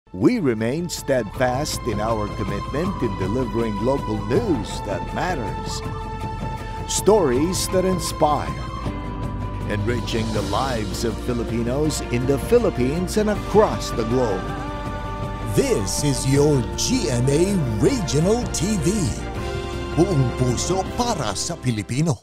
We remain steadfast in our commitment in delivering local news that matters. Stories that inspire. Enriching the lives of Filipinos in the Philippines and across the globe. This is your GMA Regional TV. Buong puso para sa Pilipino.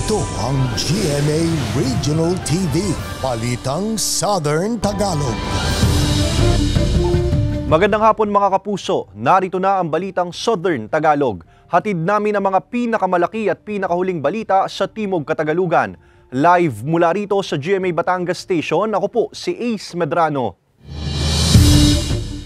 Ito ang GMA Regional TV, Balitang Southern Tagalog. Magandang hapon mga kapuso, narito na ang Balitang Southern Tagalog. Hatid namin ang mga pinakamalaki at pinakahuling balita sa Timog Katagalugan. Live mula rito sa GMA Batangas Station, ako po si Ace Medrano.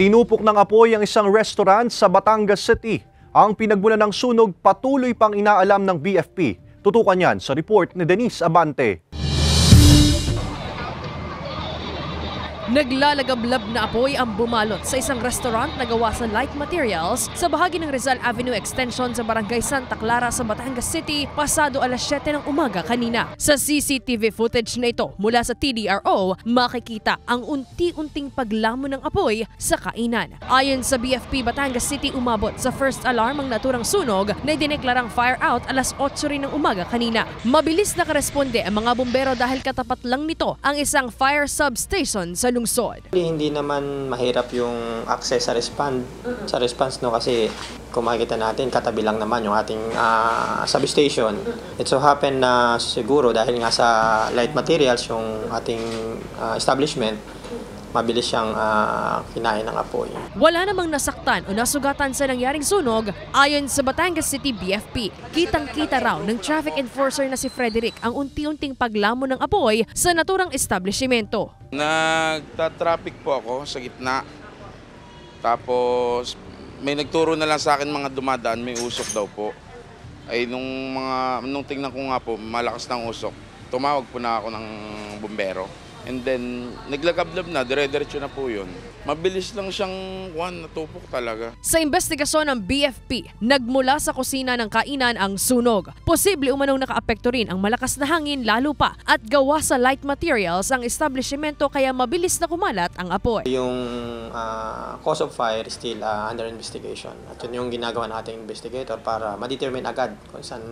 Tinupok ng apoy ang isang restaurant sa Batangas City. Ang pinagmulan ng sunog patuloy pang inaalam ng BFP. Tutukan yan sa report ni Denise Abante. Naglalagablab na apoy ang bumalot sa isang restaurant na gawa sa light materials sa bahagi ng Rizal Avenue Extension sa Barangay Santa Clara sa Batangas City pasado alas 7 ng umaga kanina. Sa CCTV footage na ito mula sa TDRO, makikita ang unti-unting paglamon ng apoy sa kainan. Ayon sa BFP Batangas City, umabot sa first alarm ang naturang sunog na idineklarang fire out alas 8 rin ng umaga kanina. Mabilis nakaresponde ang mga bumbero dahil katapat lang nito ang isang fire substation sa lungsod. Hindi naman mahirap yung access sa response no, kasi kung makikita natin katabi lang naman yung ating substation. It so happen na siguro dahil nga sa light materials yung ating establishment, mabilis siyang kinain ng apoy. Wala namang nasaktan o nasugatan sa nangyaring sunog. Ayon sa Batangas City BFP, kitang-kita raw ng traffic enforcer na si Frederick ang unti-unting paglamon ng apoy sa naturang establishmento. Nagta-traffic po ako sa gitna. Tapos may nagturo na lang sa akin mga dumadaan, may usok daw po. Ay nung tingnan ko nga po, malakas ng usok. Tumawag po na ako ng bumbero. And then, naglagablab na, dire-diretso na po yun. Mabilis lang siyang natupok talaga. Sa investigasyon ng BFP, nagmula sa kusina ng kainan ang sunog. Posible umanong nakaapekto rin ang malakas na hangin lalo pa at gawa sa light materials ang establishmento kaya mabilis na kumalat ang apoy. Yung cause of fire is still under investigation. At yun yung ginagawa ng ating investigator para ma-determine agad kung saan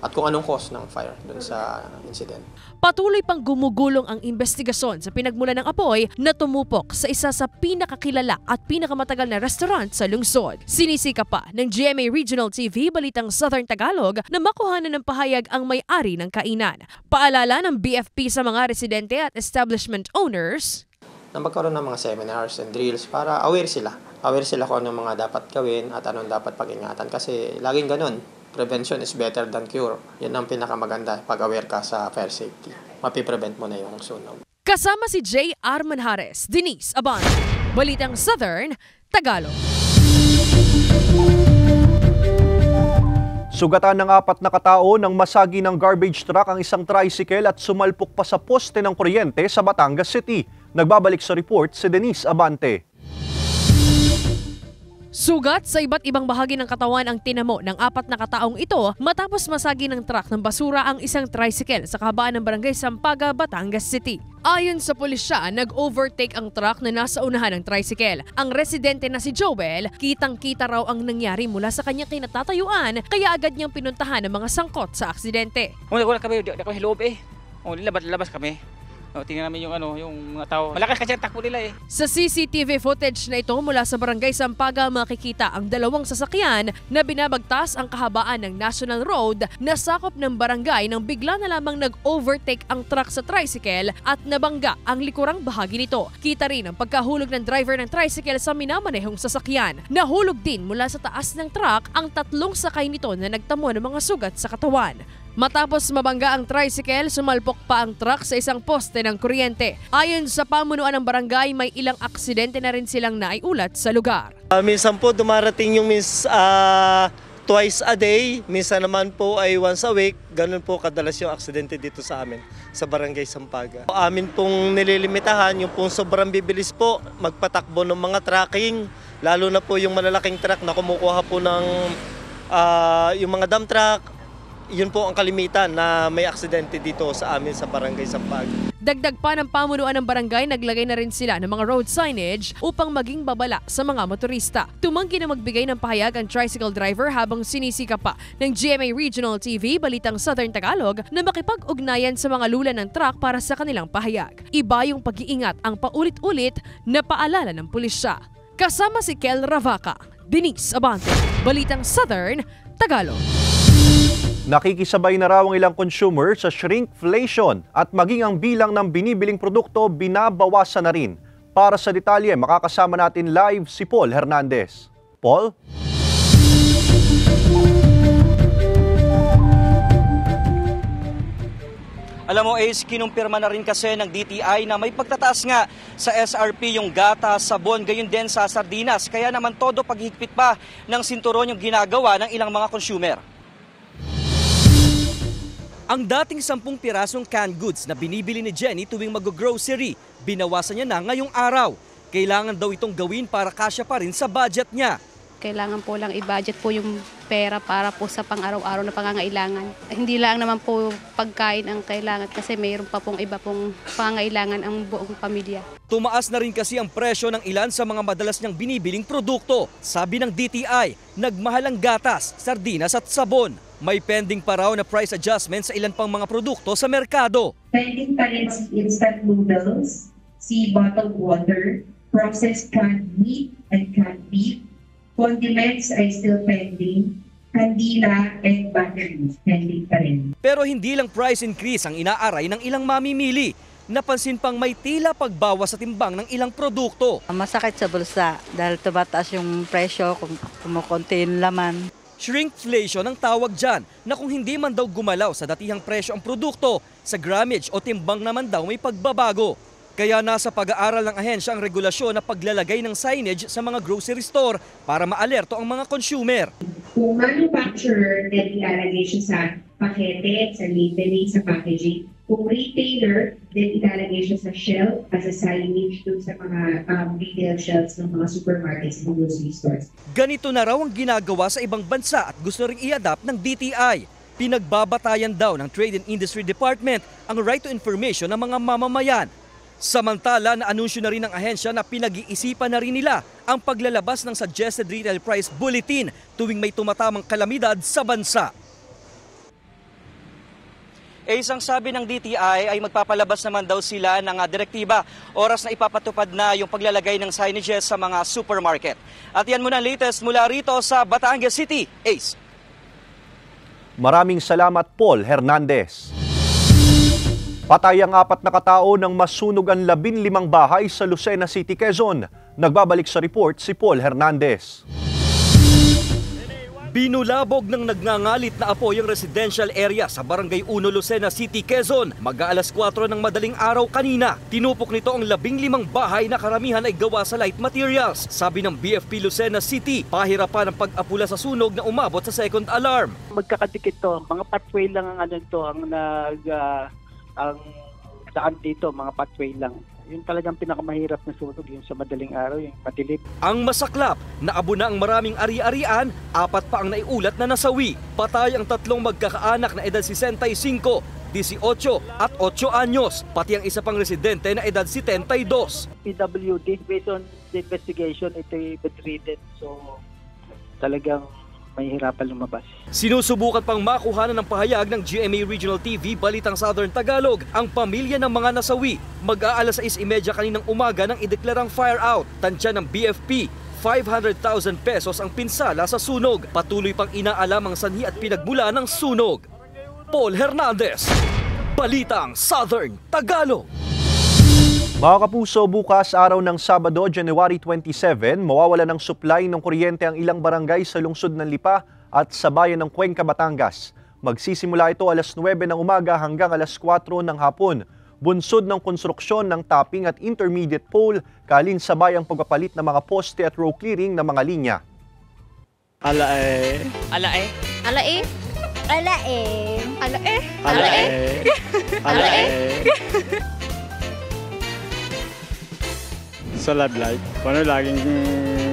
at kung anong cause ng fire doon sa incident. Patuloy pang gumugulong ang investigasyon sa pinagmulan ng apoy na tumupok sa isa sa pinakakilala at pinakamatagal na restaurant sa lungsod. Sinisika pa ng GMA Regional TV Balitang Southern Tagalog na makuhanan ng pahayag ang may-ari ng kainan. Paalala ng BFP sa mga residente at establishment owners na magkaroon ng mga seminars and drills para aware sila. Aware sila kung anong mga dapat gawin at anong dapat pag-ingatan kasi laging ganun. Prevention is better than cure. Yan ang pinakamaganda pag-aware ka sa fire safety. Mapiprevent mo na yung sunog. Kasama si J.R. Manjares, Denise Abante, Balitang Southern Tagalog. Sugatan ng 4 na katao nang masagi ng garbage truck ang isang tricycle at sumalpok pa sa poste ng kuryente sa Batangas City. Nagbabalik sa report si Denise Abante. Sugat sa iba't ibang bahagi ng katawan ang tinamo ng 4 na kataong ito matapos masagi ng truck ng basura ang isang tricycle sa kahabaan ng Barangay Sampaga, Batangas City. Ayon sa pulisya, nag-overtake ang truck na nasa unahan ng tricycle. Ang residente na si Joel, kitang-kita raw ang nangyari mula sa kanyang kinatatayuan kaya agad niyang pinuntahan ang mga sangkot sa aksidente. Wala kami, di kami loob eh. Labas kami. Tingnan namin yung mga tao. Malakas kasi ang takbo nila eh. Sa CCTV footage na ito mula sa Barangay Sampaga, makikita ang dalawang sasakyan na binabagtas ang kahabaan ng National Road na sakop ng barangay nang bigla na lamang nag-overtake ang truck sa tricycle at nabangga ang likurang bahagi nito. Kita rin ang pagkahulog ng driver ng tricycle sa minamanehong sasakyan. Nahulog din mula sa taas ng truck ang 3 sakay nito na nagtamo ng mga sugat sa katawan. Matapos mabangga ang tricycle, sumalpok pa ang truck sa isang poste ng kuryente. Ayon sa pamunuan ng barangay, may ilang aksidente na rin silang naiulat sa lugar. Minsan po dumarating yung twice a day, minsan naman po ay once a week. Ganun po kadalas yung aksidente dito sa amin, sa Barangay Sampaga. Amin pong nililimitahan, yung pong sobrang bibilis po, magpatakbo ng mga trucking, lalo na po yung malalaking truck na kumukuha po ng yung mga dump truck. Yun po ang kalimitan na may aksidente dito sa amin sa Barangay Sampaga. Dagdag pa ng pamunuan ng barangay, naglagay na rin sila ng mga road signage upang maging babala sa mga motorista. Tumanggi na magbigay ng pahayag ang tricycle driver habang sinisika pa ng GMA Regional TV, Balitang Southern Tagalog, na makipag-ugnayan sa mga lula ng truck para sa kanilang pahayag. Iba yung pag-iingat ang paulit-ulit na paalala ng pulisya. Kasama si Kel Ravaca, Denise Abante, Balitang Southern Tagalog. Nakikisabay na raw ang ilang consumer sa shrinkflation at maging ang bilang ng binibiling produkto binabawasan na rin. Para sa detalye, makakasama natin live si Paul Hernandez. Paul? Alam mo, Ace, kinumpirma na rin kasi ng DTI na may pagtataas nga sa SRP yung gata, sabon, gayon din sa sardinas. Kaya naman todo paghigpit pa ng sinturon yung ginagawa ng ilang mga consumer. Ang dating 10 pirasong canned goods na binibili ni Jenny tuwing mag-grocery, binawasan niya na ngayong araw. Kailangan daw itong gawin para kasya pa rin sa budget niya. Kailangan po lang i-budget po yung pera para po sa pang-araw-araw na pangangailangan. Hindi lang naman po pagkain ang kailangan kasi mayroon pa pong iba pong pangangailangan ang buong pamilya. Tumaas na rin kasi ang presyo ng ilan sa mga madalas niyang binibiling produkto. Sabi ng DTI, nagmahal ang gatas, sardinas at sabon. May pending pa raw na price adjustment sa ilan pang mga produkto sa merkado. Pending pa rin instant noodles, bottled water, processed canned meat and canned beef. Condiments ay still pending. Kandila and batteries pending pa rin. Pero hindi lang price increase ang inaaray ng ilang mamimili. Napansin pang may tila pagbawas sa timbang ng ilang produkto. Masakit sa bulsa dahil tumataas yung presyo, kumukunti yung laman. Shrinkflation ang tawag dyan, na kung hindi man daw gumalaw sa datihang presyo ang produkto, sa grammage o timbang naman daw may pagbabago. Kaya nasa pag-aaral ng ahensya ang regulasyon na paglalagay ng signage sa mga grocery store para maalerto ang mga consumer. Kung manufacturer, then ilalagay siya sa pakete, sa labeling, sa packaging. Kung retailer, then ilalagay siya sa shelf as a signage doon sa mga retail shelves ng mga supermarkets and grocery stores. Ganito na raw ang ginagawa sa ibang bansa at gusto ring i-adapt ng DTI. Pinagbabatayan daw ng Trade and Industry Department ang right to information ng mga mamamayan. Samantala, na-anunsyo na rin ng ahensya na pinag-iisipan na rin nila ang paglalabas ng Suggested Retail Price Bulletin tuwing may tumatamang kalamidad sa bansa. Isang sabi ng DTI ay magpapalabas naman daw sila ng direktiba oras na ipapatupad na yung paglalagay ng signages sa mga supermarket. At yan muna ang latest mula rito sa Batangas City. Ace. Maraming salamat, Paul Hernandez. Patay ang 4 na katao nang masunog ang 15 bahay sa Lucena City, Quezon. Nagbabalik sa report si Paul Hernandez. Binulabog ng nagngangalit na apoy ang residential area sa Barangay 1, Lucena City, Quezon. Mag-aalas 4 ng madaling araw kanina. Tinupok nito ang 15 bahay na karamihan ay gawa sa light materials. Sabi ng BFP Lucena City, pahirapan ang pag-apula sa sunog na umabot sa second alarm. Magkakadikit to, mga pathway lang ang ang daan dito, mga pathway lang. Yung talagang pinakamahirap na sunog, yung sa madaling araw, yung madilim. Ang masaklap, naabo na ang maraming ari-arian, 4 pa ang naiulat na nasawi. Patay ang 3 magkakaanak na edad 65, 18 at 8 anyos, pati ang isa pang residente na edad 72. PWD, based on the investigation, ito ay bedridden. So talagang mahihirapan lumabas. Sinusubukan pang makuhanan ng pahayag ng GMA Regional TV Balitang Southern Tagalog ang pamilya ng mga nasawi. Mag-aalas 6:30 kaninang umaga nang ideklarang fire out. Tansya ng BFP, 500,000 pesos ang pinsala sa sunog. Patuloy pang inaalam ang sanhi at pinagmula ng sunog. Paul Hernandez, Balitang Southern Tagalog. Mga kapuso, bukas araw ng Sabado, January 27, mawawala ng supply ng kuryente ang ilang barangay sa lungsod ng Lipa at sa bayan ng Cuenca, Batangas. Magsisimula ito alas 9 ng umaga hanggang alas 4 ng hapon. Bunsod ng konstruksyon ng topping at intermediate pole, kalinsabay ang pagpapalit ng mga poste at row clearing ng mga linya. Alae. Alae. Alae. Alae. Alae. Alae. Alae. Sa love life, laging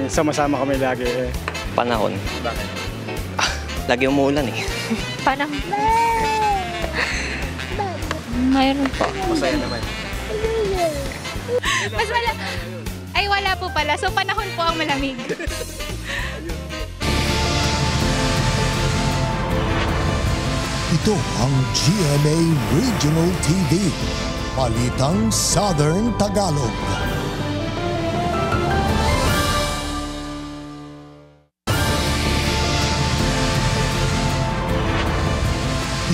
sama-sama kami lagi eh. Panahon. Bakit? Lagi umuulan eh. Panahon. Mayroon po. Masaya naman. Mas wala. Ay, wala po pala. So, panahon po ang malamig. Ito ang GMA Regional TV. Balitang Southern Tagalog.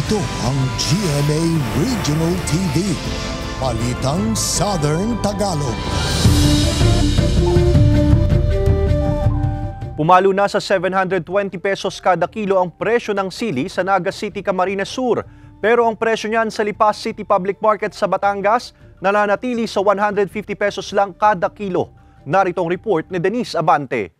Ito ang GMA Regional TV. Balitang Southern Tagalog. Pumalo na sa 720 pesos kada kilo ang presyo ng sili sa Naga City, Camarines Sur. Pero ang presyo niyan sa Lipas City Public Market sa Batangas nananatili sa 150 pesos lang kada kilo. Narito ang report ni Denise Abante.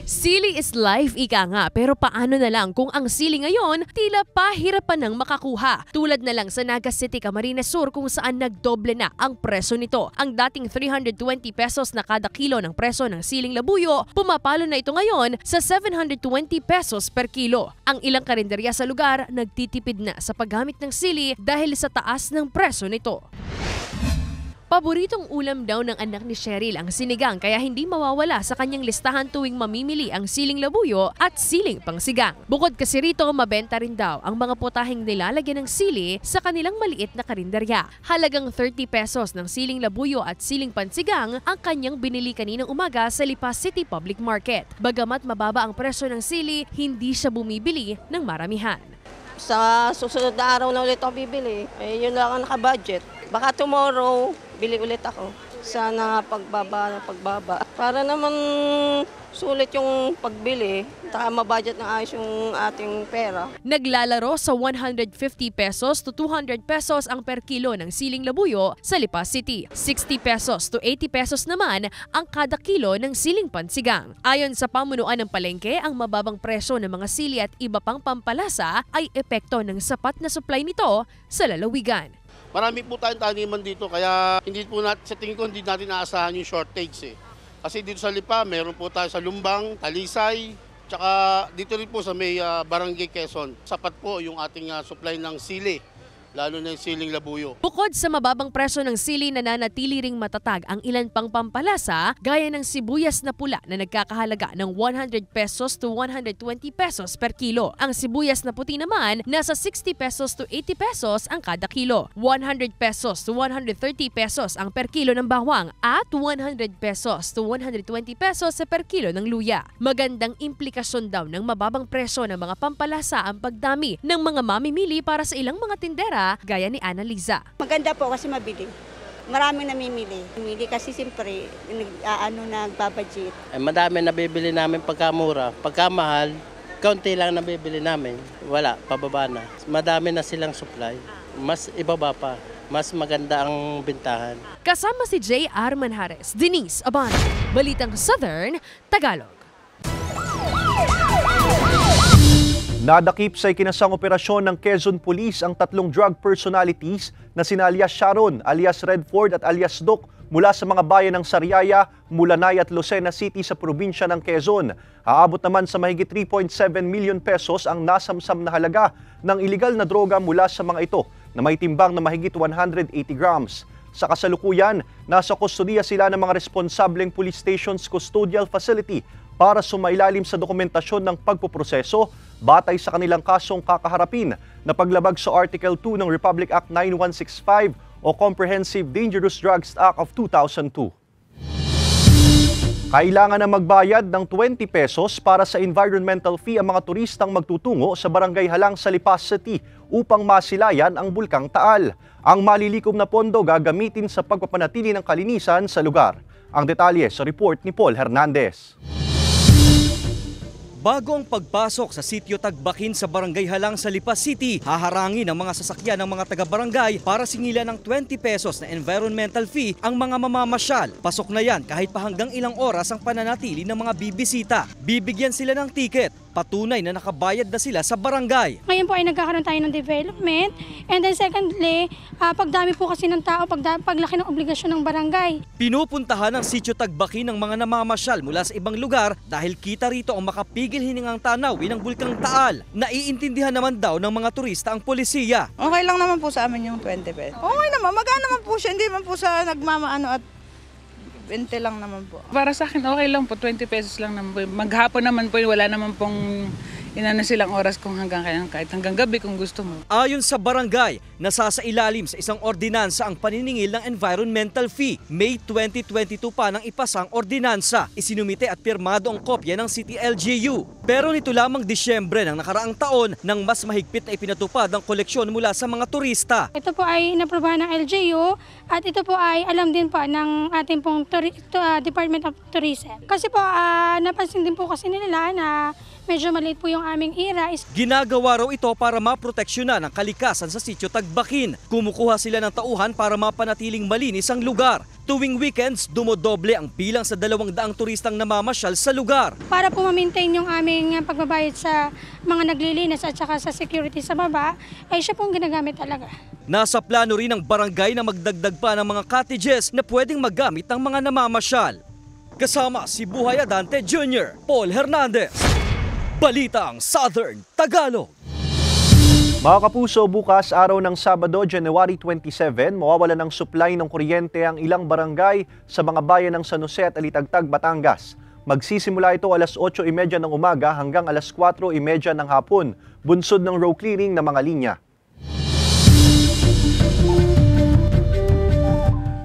Sili is life, ika nga, pero paano na lang kung ang sili ngayon tila pahirapan ng makakuha. Tulad na lang sa Naga City, Camarines Sur kung saan nagdoble na ang presyo nito. Ang dating 320 pesos na kada kilo ng presyo ng siling labuyo, pumapalo na ito ngayon sa 720 pesos per kilo. Ang ilang karinderya sa lugar nagtitipid na sa paggamit ng sili dahil sa taas ng presyo nito. Paboritong ulam daw ng anak ni Cheryl ang sinigang kaya hindi mawawala sa kanyang listahan tuwing mamimili ang siling labuyo at siling pangsigang. Bukod kasi rito, mabenta rin daw ang mga putaheng nilalagyan ng sili sa kanilang maliit na karinderya. Halagang 30 pesos ng siling labuyo at siling pansigang ang kanyang binili kaninang umaga sa Lipas City Public Market. Bagamat mababa ang presyo ng sili, hindi siya bumibili ng maramihan. Sa susunod na araw na ulit ako bibili, yun lang ang naka-budget. Baka tomorrow, bili ulit ako. Sana pagbaba. Para naman sulit yung pagbili, taka mabudget na ayos yung ating pera. Naglalaro sa 150 pesos to 200 pesos ang per kilo ng siling labuyo sa Lipas City. 60 pesos to 80 pesos naman ang kada kilo ng siling pansigang. Ayon sa pamunuan ng palengke, ang mababang presyo ng mga sili at iba pang pampalasa ay epekto ng sapat na supply nito sa lalawigan. Marami po tayong taniman dito kaya hindi po natin, sa tingin ko hindi natin naasahan yung shortage eh. Kasi dito sa Lipa, meron po tayo sa Lumbang, Talisay, tsaka dito rin po sa may Barangay Quezon. Sapat po yung ating supply ng sili, lalo na yung siling labuyo. Bukod sa mababang presyo ng sili, nananatili ring matatag ang ilan pang pampalasa gaya ng sibuyas na pula na nagkakahalaga ng 100 pesos to 120 pesos per kilo. Ang sibuyas na puti naman nasa 60 pesos to 80 pesos ang kada kilo. 100 pesos to 130 pesos ang per kilo ng bawang at 100 pesos to 120 pesos sa per kilo ng luya. Magandang implikasyon daw ng mababang presyo ng mga pampalasa ang pagdami ng mga mamimili para sa ilang mga tindera gaya ni Annaliza. Maganda po kasi mabili. Maraming namimili. Namimili kasi siyempre nagbabudget. Madami nabibili namin pagkamura. Pagkamahal, kaunti lang nabibili namin. Wala, pababa na. Madami na silang supply. Mas ibaba pa. Mas maganda ang bintahan. Kasama si J.R. Manjares, Denise Abante, Balitang Southern Tagalog. Nadakip sa ikinasang operasyon ng Quezon Police ang tatlong drug personalities na sina alias Sharon, alias Redford at alias Doc mula sa mga bayan ng Sariaya, Mulanay at Lucena City sa probinsya ng Quezon. Aabot naman sa mahigit 3.7 million pesos ang nasamsam na halaga ng iligal na droga mula sa mga ito na may timbang na mahigit 180 grams. Sa kasalukuyan, nasa kustodiya sila ng mga responsableng police station's custodial facility para sumailalim sa dokumentasyon ng pagpoproseso batay sa kanilang kasong kakaharapin na paglabag sa Article 2 ng Republic Act 9165 o Comprehensive Dangerous Drugs Act of 2002. Kailangan na magbayad ng 20 pesos para sa environmental fee ang mga turistang magtutungo sa Barangay Halang sa Lipas City upang masilayan ang Bulkang Taal. Ang malilikom na pondo gagamitin sa pagpapanatili ng kalinisan sa lugar. Ang detalye sa report ni Paul Hernandez. Bago ang pagpasok sa sitio Tagbakin sa Barangay Halang sa Lipa City, haharangin ang mga sasakyan ng mga taga-barangay para singilan ng 20 pesos na environmental fee ang mga mamamasyal. Pasok na yan kahit pa hanggang ilang oras ang pananatili ng mga bibisita. Bibigyan sila ng ticket, patunay na nakabayad na sila sa barangay. Ngayon po ay nagkakaroon tayo ng development, and then secondly, pagdami po kasi ng tao, paglaki ng obligasyon ng barangay. Pinupuntahan ng sitio Tagbakin ng mga namamasyal mula sa ibang lugar dahil kita rito ang makapigil hiningang tanawin ng Bulkang Taal. Naiintindihan naman daw ng mga turista ang polisiya. Okay lang naman po sa amin yung 20 pesos. Okay naman, magana naman po siya, hindi man po sa nagmamaano at 20 lang naman po. Para sa akin okay lang po, 20 pesos lang naman po. Maghapon naman po, wala naman pong inano silang oras kung kahit hanggang gabi kung gusto mo. Ayon sa barangay, nasasailalim sa isang ordinansa ang paniningil ng environmental fee. May 2022 pa nang ipasa ang ordinansa. Isinumite at pirmado ang kopya ng City LGU. Pero nito lamang Disyembre ng nakaraang taon nang mas mahigpit na ipinatupad ang koleksyon mula sa mga turista. Ito po ay inaprobahan ng LGU at ito po ay alam din po ng ating pong Department of Tourism. Kasi po napansin din po kasi nila na medyo maliit po yung aming ira. Ginagawa raw ito para maproteksyonan ang kalikasan sa sitio Tagbakin. Kumukuha sila ng tauhan para mapanatiling malinis ang lugar. Tuwing weekends, dumodoble ang bilang sa 200 turistang namamasyal sa lugar. Para po ma-maintain yung aming pagbabayad sa mga naglilinis at saka sa security sa baba, ay siya pong ginagamit talaga. Nasa plano rin ng barangay na magdagdag pa ng mga cottages na pwedeng magamit ng mga namamasyal. Kasama si Buhay Adante Jr., Paul Hernandez. Balitang Southern Tagalog. Mga kapuso, bukas araw ng Sabado, January 27, mawawalan ng supply ng kuryente ang ilang barangay sa mga bayan ng San Jose at Alitagtag, Batangas. Magsisimula ito alas 8:30 ng umaga hanggang alas 4:30 ng hapon, bunsod ng row clearing ng mga linya.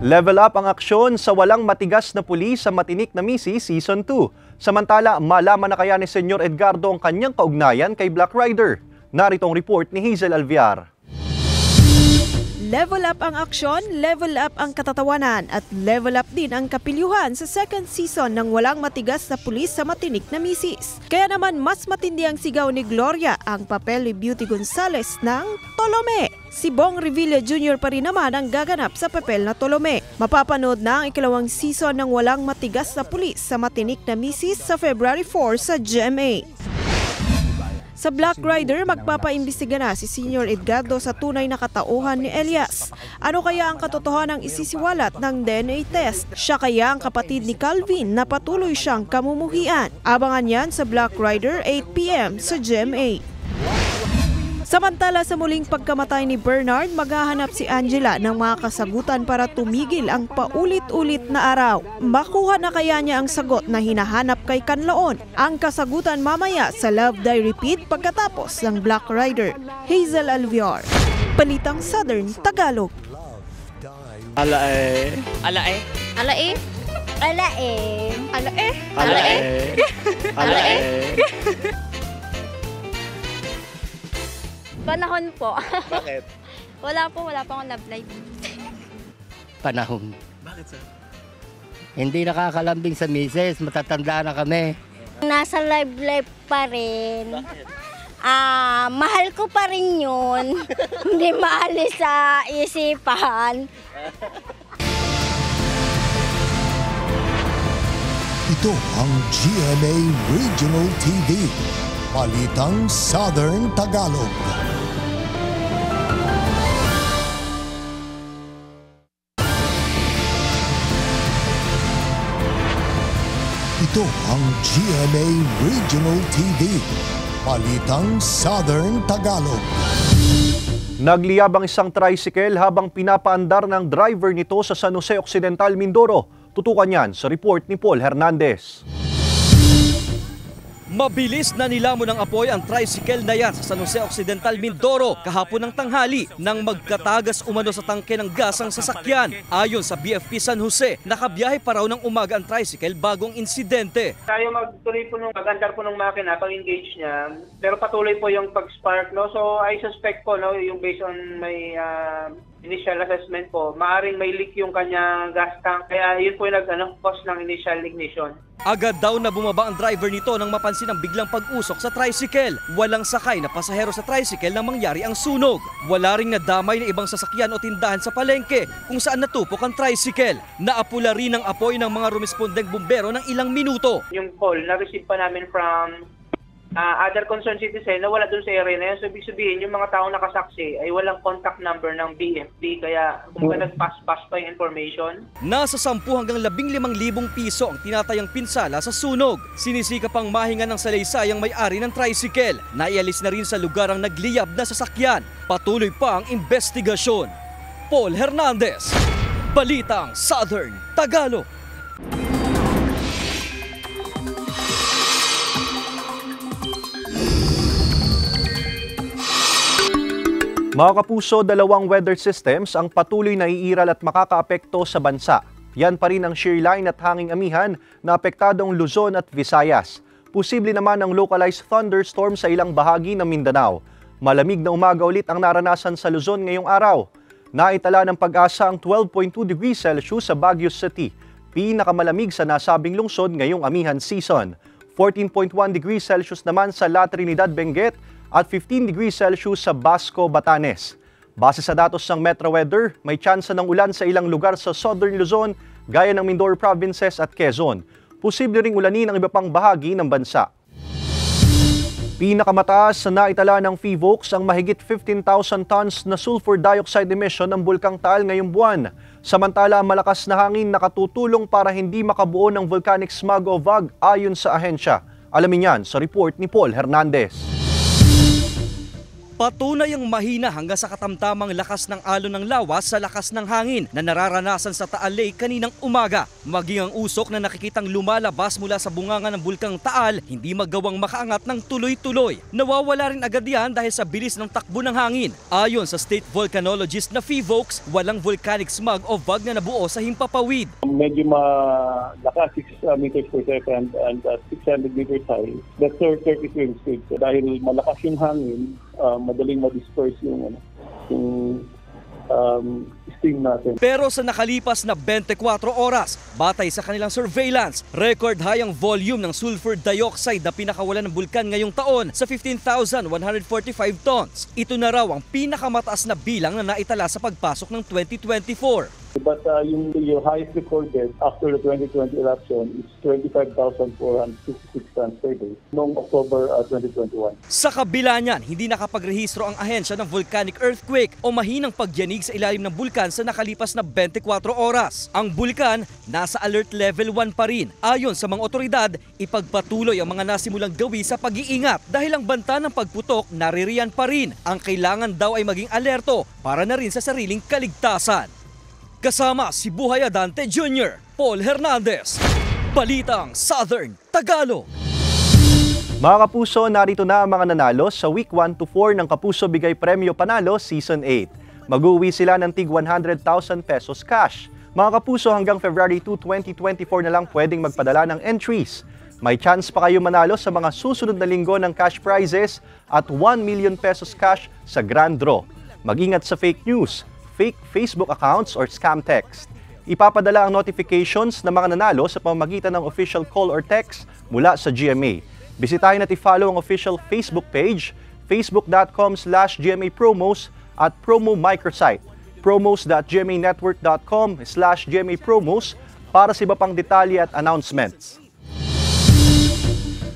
Level up ang aksyon sa walang matigas na pulis sa Matinik na Misi Season 2. Samantala, malaman na kaya ni Senyor Edgardo ang kanyang kaugnayan kay Black Rider. Narito ang report ni Hazel Alviar. Level up ang aksyon, level up ang katatawanan at level up din ang kapilyuhan sa second season ng walang matigas na pulis sa Matinik na Misis. Kaya naman mas matindi ang sigaw ni Gloria ang papel ni Beauty Gonzales ng Tolome. Si Bong Revilla Jr. pa rin naman ang gaganap sa papel na Tolome. Mapapanood na ang ikalawang season ng walang matigas na pulis sa Matinik na Misis sa February 4 sa GMA. Sa Black Rider, magpapaimbestiga na si Senior Edgardo sa tunay na katauhan ni Elias. Ano kaya ang katotohanang isisiwalat ng DNA test? Siya kaya ang kapatid ni Calvin na patuloy siyang kamumuhian? Abangan yan sa Black Rider 8 p.m. sa GMA. Samantala sa muling pagkamatay ni Bernard, maghahanap si Angela ng mga kasagutan para tumigil ang paulit-ulit na araw. Makuha na kaya niya ang sagot na hinahanap kay Kanlaon? Ang kasagutan mamaya sa Love Die Repeat pagkatapos ng Black Rider. Hazel Alviar, Balitang Southern Tagalog. Alae. Alae. Alae. Alae. Alae. Alae. Alae. Panahon po. Bakit? wala pa akong love life. Panahon. Bakit sir? Hindi nakakalambing sa misis, matatanda na kami. Nasa life pa rin. Bakit? Mahal ko pa rin yun. Hindi maalis sa isipan. Ito ang GMA Regional TV. Balitang Southern Tagalog. Ito ang GMA Regional TV. Balitang Southern Tagalog. Nagliyab ang isang tricycle habang pinapaandar ng driver nito sa San Jose Occidental, Mindoro. Tutukan yan sa report ni Paul Hernandez. Mabilis na nilamon ng apoy ang tricycle na yan sa San Jose Occidental, Mindoro kahapon ng tanghali nang magkatagas umano sa tangke ng gas ang sasakyan. Ayon sa BFP San Jose, nakabiyahe pa raw ng umaga ang tricycle bagong insidente. Tayo magtuloy po nung pag-andar po ng makina, pag-engage niya, pero patuloy po yung pag-spark, no? So I suspect po, no, yung based on my initial assessment po, maaaring may leak yung kanyang gas tank. Kaya yun po yung cause ng initial ignition. Agad daw na bumaba ang driver nito nang mapansin ang biglang pag-usok sa tricycle. Walang sakay na pasahero sa tricycle nang mangyari ang sunog. Wala ring nadamay na ibang sasakyan o tindahan sa palengke kung saan natupok ang tricycle. Naapula rin ang apoy ng mga rumespondeng bumbero ng ilang minuto. Yung call na-receive pa namin from other concerned citizen na wala dun sa area na yun. So, ibig sabihin, yung mga taong nakasaksi ay walang contact number ng BFP. Kaya kung nag-pass-pass pa yung information. Nasa 10 hanggang 15,000 piso ang tinatayang pinsala sa sunog. Sinisika pang mahinga ng salaysay ang may-ari ng tricycle. Naialis na rin sa lugar ang nagliyab na sasakyan. Patuloy pa ang investigasyon. Paul Hernandez, Balitang Southern Tagalog. Mga kapuso, dalawang weather systems ang patuloy na iiral at makakaapekto sa bansa. Yan pa rin ang shear line at hanging amihan na apektadong Luzon at Visayas. Posible naman ang localized thunderstorm sa ilang bahagi ng Mindanao. Malamig na umaga ulit ang naranasan sa Luzon ngayong araw. Naitala ng Pag-asa ang 12.2 degrees Celsius sa Baguio City, pinakamalamig sa nasabing lungsod ngayong amihan season. 14.1 degrees Celsius naman sa La Trinidad, Benguet, at 15 degrees Celsius sa Basco, Batanes. Base sa datos ng Metro Weather, may tsansa ng ulan sa ilang lugar sa Southern Luzon, gaya ng Mindoro Provinces at Quezon. Posible ring ulanin ang iba pang bahagi ng bansa. Pinakamataas na naitala ng PHIVOLCS ang mahigit 15,000 tons na sulfur dioxide emission ng Bulkang Taal ngayong buwan. Samantala, ang malakas na hangin nakatutulong para hindi makabuo ng volcanic smog o VOG ayon sa ahensya. Alamin yan sa report ni Paul Hernandez. Patunay ang mahina hanggang sa katamtamang lakas ng alon ng lawas sa lakas ng hangin na nararanasan sa Taal Lake kaninang umaga. Maging ang usok na nakikitang lumalabas mula sa bunganga ng Bulkang Taal, hindi magawang makaangat ng tuloy-tuloy. Nawawala rin agad yan dahil sa bilis ng takbo ng hangin. Ayon sa state volcanologist na PHIVOLCS, walang volcanic smog o VOG na nabuo sa himpapawid. Medyo malakas, 6 meters per second and 600 meters high. That's 30 wind speed. Dahil malakas yung hangin, madaling ma-disperse yung steam natin. Pero sa nakalipas na 24 oras, batay sa kanilang surveillance, record high ang volume ng sulfur dioxide na pinakawalan ng bulkan ngayong taon sa 15,145 tons. Ito na raw ang pinakamataas na bilang na naitala sa pagpasok ng 2024. But yung highest recorded after the 2020 eruption is 25,456 tons per day noong October 2021. Sa kabila niyan, hindi nakapagrehistro ang ahensya ng volcanic earthquake o mahinang pagyanig sa ilalim ng bulkan sa nakalipas na 24 oras. Ang bulkan nasa alert level 1 pa rin. Ayon sa mga otoridad, ipagpatuloy ang mga nasimulang gawi sa pag-iingat dahil ang banta ng pagputok naririyan pa rin. Ang kailangan daw ay maging alerto para na rin sa sariling kaligtasan. Kasama si Buhay Adante Jr., Paul Hernandez, Balitang Southern Tagalog. Mga kapuso, narito na ang mga nanalo sa Week 1 to 4 ng Kapuso Bigay Premyo Panalo Season 8. Mag-uwi sila ng tig 100,000 pesos cash. Mga kapuso, hanggang February 2, 2024 na lang pwedeng magpadala ng entries. May chance pa kayo manalo sa mga susunod na linggo ng cash prizes at 1 million pesos cash sa Grand Draw. Mag-ingat sa fake news, fake Facebook accounts or scam text. Ipapadala ang notifications ng mga nanalo sa pamamagitan ng official call or text mula sa GMA. Bisitahin at i-follow ang official Facebook page, facebook.com/GMApromos at promo microsite, promos.gmanetwork.com/GMApromos para sa iba pang detalye at announcements.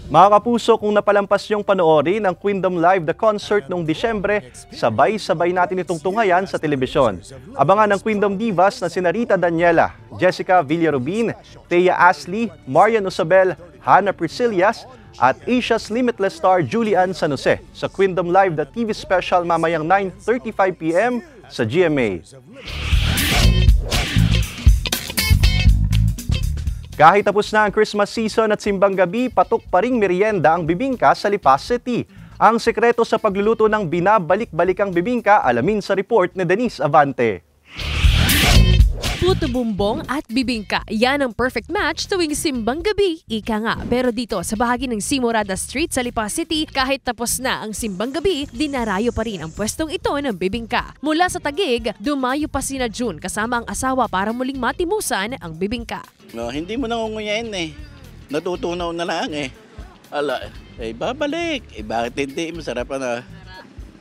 Mga kapuso, kung napalampas niyong panoorin ang Queendom Live The Concert noong Disyembre, sabay-sabay natin itong tunghayan sa telebisyon. Abangan ang Queendom Divas na sina Rita Daniela, Jessica Villarubin, Thea Ashley, Marian Osabel, Hannah Priscillas, at Asia's Limitless star Julian San Jose sa Queendom Live The TV Special mamayang 9:35 p.m. sa GMA. Kahit tapos na ang Christmas season at simbang gabi, patok pa ring merienda ang bibingka sa Lipa City. Ang sekreto sa pagluluto ng binabalik-balikang bibingka, alamin sa report ni Denise Avante. Puto bumbong at bibingka, yan ang perfect match tuwing simbang gabi, ika nga. Pero dito sa bahagi ng Simorada Street sa Lipa City, kahit tapos na ang simbang gabi, dinarayo pa rin ang pwestong ito ng bibingka. Mula sa Taguig, dumayo pa sina June kasama ang asawa para muling matimusan ang bibingka. No, hindi mo nangunguyain eh. Natutunaw na lang eh. Ala, babalik. Bakit hindi? Masarap na.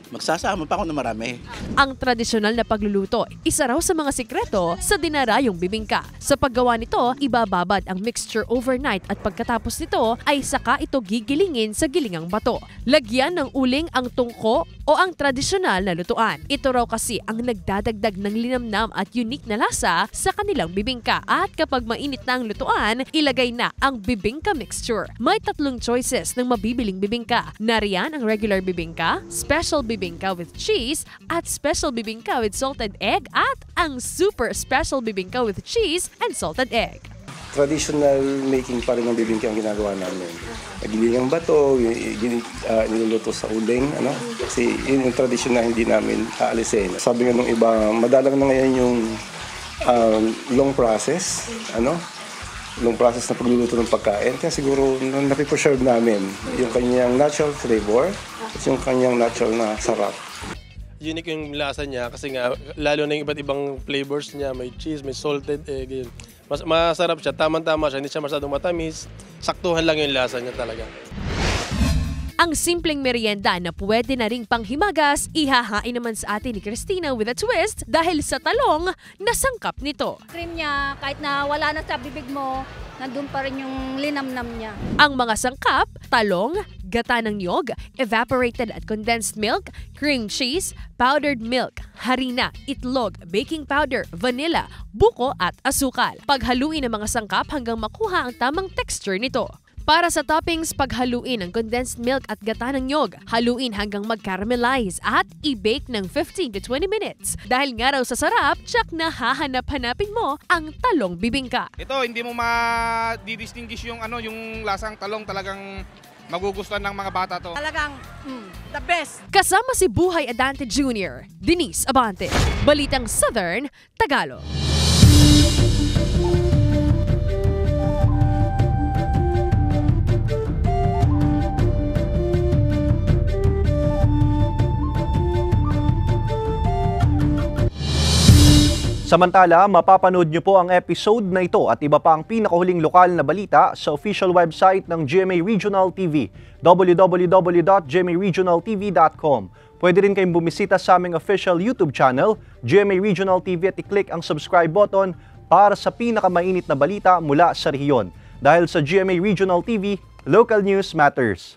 Magsasama pa ako na marami. Ang tradisyonal na pagluluto, isa raw sa mga sikreto sa dinarayong bibingka. Sa paggawa nito, ibababad ang mixture overnight at pagkatapos nito ay saka ito gigilingin sa gilingang bato. Lagyan ng uling ang tungko o ang tradisyonal na lutuan. Ito raw kasi ang nagdadagdag ng linamnam at unique na lasa sa kanilang bibingka. At kapag mainit na ang lutuan, ilagay na ang bibingka mixture. May 3 choices ng mabibiling bibingka. Nariyan ang regular bibingka, special bibingka with cheese, at special bibingka with salted egg, at ang super special bibingka with cheese and salted egg. Traditional making pa rin ng bibingka ang ginagawa namin. Gilingang bato, niluluto sa uling, kasi yun yung tradition na hindi namin aalisin. Sabi nga nung iba, madalang na ngayon yung long process, long process na pagluluto ng pagkain. Kaya siguro napipreserve namin yung kanyang natural flavor at yung kanyang natural na sarap. Unique yung lasa niya kasi nga lalo na yung iba't ibang flavors niya. May cheese, may salted egg. Masarap siya, tama-tama siya. Hindi siya masyadong matamis. Saktuhan lang yung lasa niya talaga. Ang simpleng merienda na pwede na ring panghimagas, ihahain naman sa atin ni Christina with a twist dahil sa talong na sangkap nito. Cream niya, kahit na wala na sa bibig mo, nandun pa rin yung linamnam niya. Ang mga sangkap, talong, gata ng niyog, evaporated at condensed milk, cream cheese, powdered milk, harina, itlog, baking powder, vanilla, buko at asukal. Paghaluin ang mga sangkap hanggang makuha ang tamang texture nito. Para sa toppings, paghaluin ang condensed milk at gata ng niyog. Haluin hanggang mag-caramelize at i-bake ng 15 to 20 minutes. Dahil nga raw sa sarap, tsak na hahanap-hanapin mo ang talong bibingka. Ito, hindi mo ma-distinguish yung lasang talong, talagang magugustuhan ng mga bata to. Talagang the best. Kasama si Buhay Adante Jr., Denise Abante, Balitang Southern Tagalog. Samantala, mapapanood nyo po ang episode na ito at iba pa ang pinakahuling lokal na balita sa official website ng GMA Regional TV, www.gmaregionaltv.com. Pwede rin kayong bumisita sa aming official YouTube channel, GMA Regional TV, at i-click ang subscribe button para sa pinakamainit na balita mula sa rehiyon. Dahil sa GMA Regional TV, local news matters.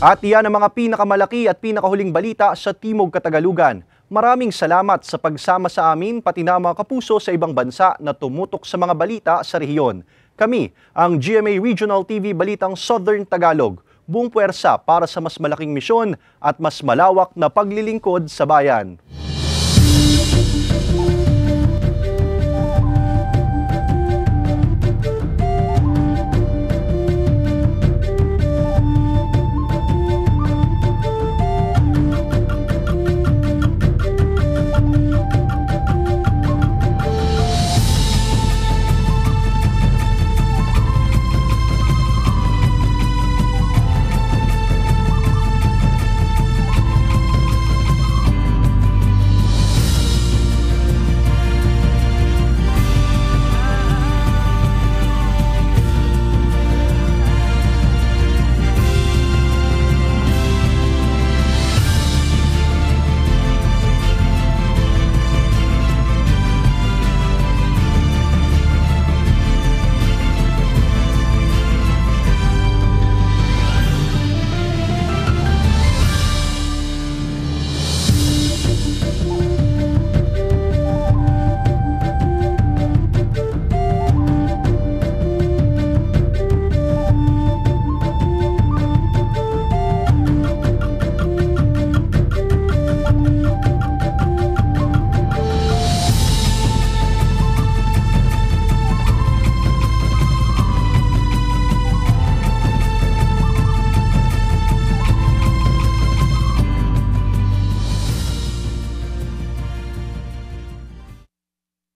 At iyan ang mga pinakamalaki at pinakahuling balita sa Timog Katagalugan. Maraming salamat sa pagsama sa amin pati na mga kapuso sa ibang bansa na tumutok sa mga balita sa rehiyon. Kami, ang GMA Regional TV Balitang Southern Tagalog, buong puwersa para sa mas malaking misyon at mas malawak na paglilingkod sa bayan.